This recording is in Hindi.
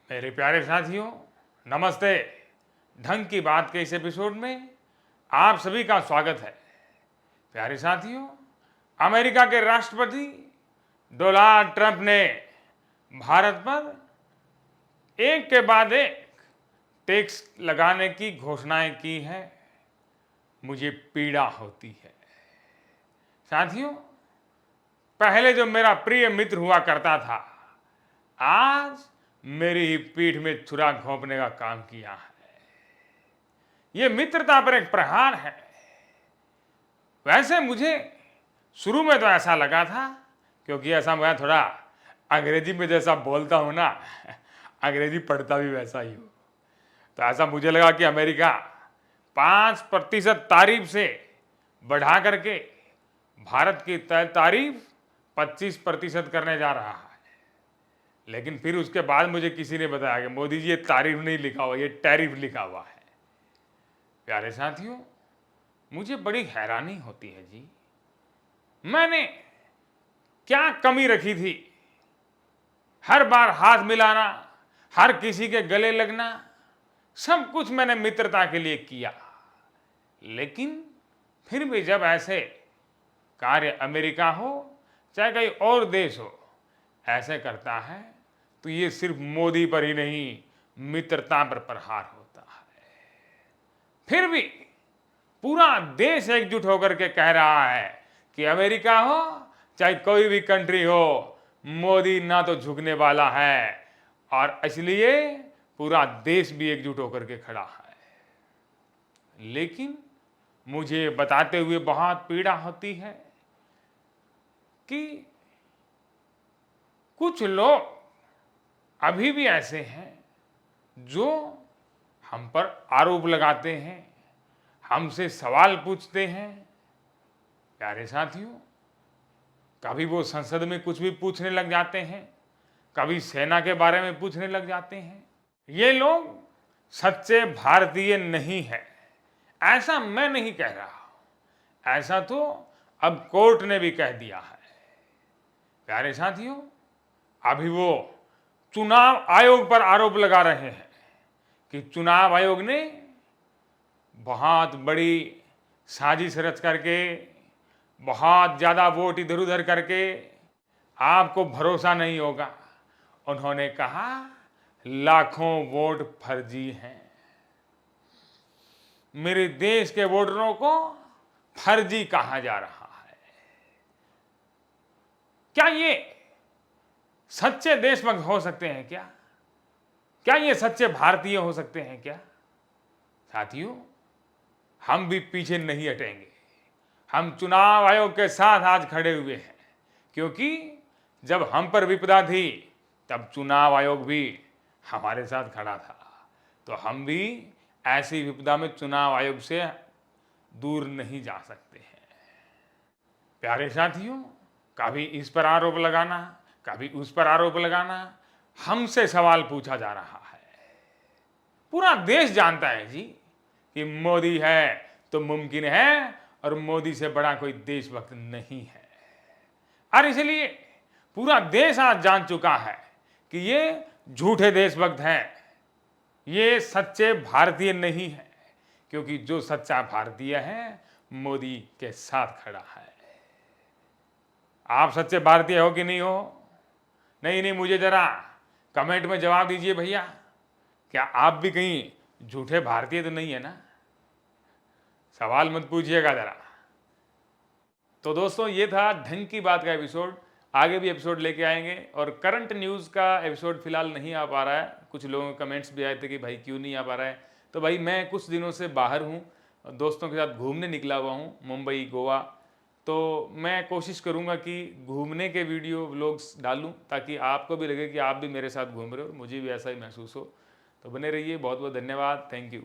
मेरे प्यारे साथियों, नमस्ते। ढंग की बात के इस एपिसोड में आप सभी का स्वागत है। प्यारे साथियों, अमेरिका के राष्ट्रपति डोनाल्ड ट्रंप ने भारत पर एक के बाद एक टैक्स लगाने की घोषणाएं की हैं। मुझे पीड़ा होती है। साथियों, पहले जो मेरा प्रिय मित्र हुआ करता था, आज मेरी ही पीठ में छुरा घोंपने का काम किया है। यह मित्रता पर एक प्रहार है। वैसे मुझे शुरू में तो ऐसा लगा था, क्योंकि ऐसा मैं थोड़ा अंग्रेजी में जैसा बोलता हूं ना, अंग्रेजी पढ़ता भी वैसा ही हूं, तो ऐसा मुझे लगा कि अमेरिका 5% तारीफ से बढ़ा करके भारत की तारीफ 25% करने जा रहा है। लेकिन फिर उसके बाद मुझे किसी ने बताया कि मोदी जी, ये तारीफ नहीं लिखा हुआ, ये टैरिफ लिखा हुआ है। प्यारे साथियों, मुझे बड़ी हैरानी होती है जी। मैंने क्या कमी रखी थी? हर बार हाथ मिलाना, हर किसी के गले लगना, सब कुछ मैंने मित्रता के लिए किया। लेकिन फिर भी जब ऐसे कार्य अमेरिका हो चाहे कहीं और देश हो ऐसे करता है, तो ये सिर्फ मोदी पर ही नहीं, मित्रता पर प्रहार होता है। फिर भी पूरा देश एकजुट होकर के कह रहा है कि अमेरिका हो चाहे कोई भी कंट्री हो, मोदी ना तो झुकने वाला है, और इसलिए पूरा देश भी एकजुट होकर के खड़ा है। लेकिन मुझे बताते हुए बहुत पीड़ा होती है कि कुछ लोग अभी भी ऐसे हैं जो हम पर आरोप लगाते हैं, हमसे सवाल पूछते हैं। प्यारे साथियों, कभी वो संसद में कुछ भी पूछने लग जाते हैं, कभी सेना के बारे में पूछने लग जाते हैं। ये लोग सच्चे भारतीय नहीं है, ऐसा मैं नहीं कह रहा, ऐसा तो अब कोर्ट ने भी कह दिया है। प्यारे साथियों, अभी वो चुनाव आयोग पर आरोप लगा रहे हैं कि चुनाव आयोग ने बहुत बड़ी साजिश रच करके, बहुत ज़्यादा वोट इधर उधर करके आपको भरोसा नहीं होगा। उन्होंने कहा लाखों वोट फर्जी हैं। मेरे देश के वोटरों को फर्जी कहा जा रहा है। क्या ये सच्चे देशभक्त हो सकते हैं क्या? क्या ये सच्चे भारतीय हो सकते हैं क्या? साथियों, हम भी पीछे नहीं हटेंगे। हम चुनाव आयोग के साथ आज खड़े हुए हैं, क्योंकि जब हम पर विपदा थी तब चुनाव आयोग भी हमारे साथ खड़ा था। तो हम भी ऐसी विपदा में चुनाव आयोग से दूर नहीं जा सकते हैं। प्यारे साथियों, कभी इस पर आरोप लगाना, कभी उस पर आरोप लगाना, हमसे सवाल पूछा जा रहा है। पूरा देश जानता है जी कि मोदी है तो मुमकिन है, और मोदी से बड़ा कोई देशभक्त नहीं है। और इसलिए पूरा देश आज जान चुका है कि ये झूठे देशभक्त हैं, ये सच्चे भारतीय नहीं है, क्योंकि जो सच्चा भारतीय है मोदी के साथ खड़ा है। आप सच्चे भारतीय हो कि नहीं हो? नहीं, मुझे जरा कमेंट में जवाब दीजिए भैया। क्या आप भी कहीं झूठे भारतीय तो नहीं है ना? सवाल मत पूछिएगा जरा। तो दोस्तों, ये था ढंग की बात का एपिसोड। आगे भी एपिसोड लेके आएंगे, और करंट न्यूज़ का एपिसोड फिलहाल नहीं आ पा रहा है। कुछ लोगों के कमेंट्स भी आए थे कि भाई क्यों नहीं आ पा रहा है। तो भाई मैं कुछ दिनों से बाहर हूँ, दोस्तों के साथ घूमने निकला हुआ हूँ, मुंबई, गोवा। तो मैं कोशिश करूँगा कि घूमने के वीडियो व्लॉग्स डालूँ, ताकि आपको भी लगे कि आप भी मेरे साथ घूम रहे हो और मुझे भी ऐसा ही महसूस हो। तो बने रहिए। बहुत बहुत धन्यवाद। Thank you.